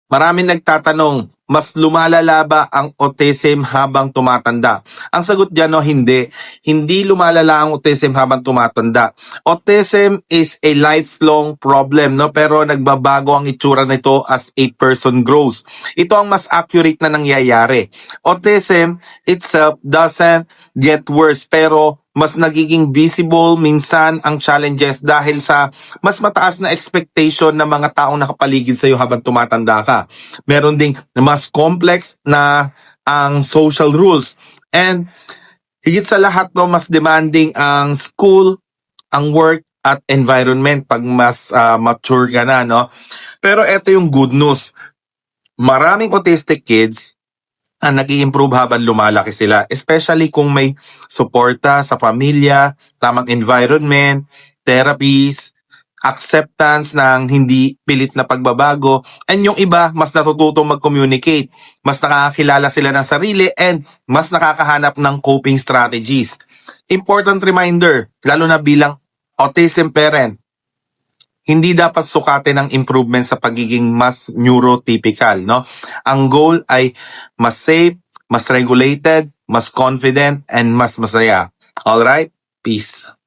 Maraming nagtatanong, mas lumalala ba ang autism habang tumatanda? Ang sagot dyan, no, hindi. Hindi lumalala ang autism habang tumatanda. Autism is a lifelong problem, no? Pero nagbabago ang itsura nito as a person grows. Ito ang mas accurate na nangyayari. Autism itself doesn't get worse, pero mas nagiging visible minsan ang challenges dahil sa mas mataas na expectation ng mga taong nakapaligid sa iyo habang tumatanda ka. Meron ding mas complex na ang social rules. And higit sa lahat, no, mas demanding ang school, ang work, at environment pag mas mature ka na, no? Pero ito yung good news. Maraming autistic kids ang nag-i-improve habang lumalaki sila. Especially kung may suporta sa pamilya, tamang environment, therapies, acceptance ng hindi pilit na pagbabago, and yung iba, mas natututong mag-communicate, mas nakakakilala sila ng sarili, and mas nakakahanap ng coping strategies. Important reminder, lalo na bilang autism parent, hindi dapat sukatin ang improvement sa pagiging mas neurotypical, no? Ang goal ay mas safe, mas regulated, mas confident, and mas masaya. All right? Peace.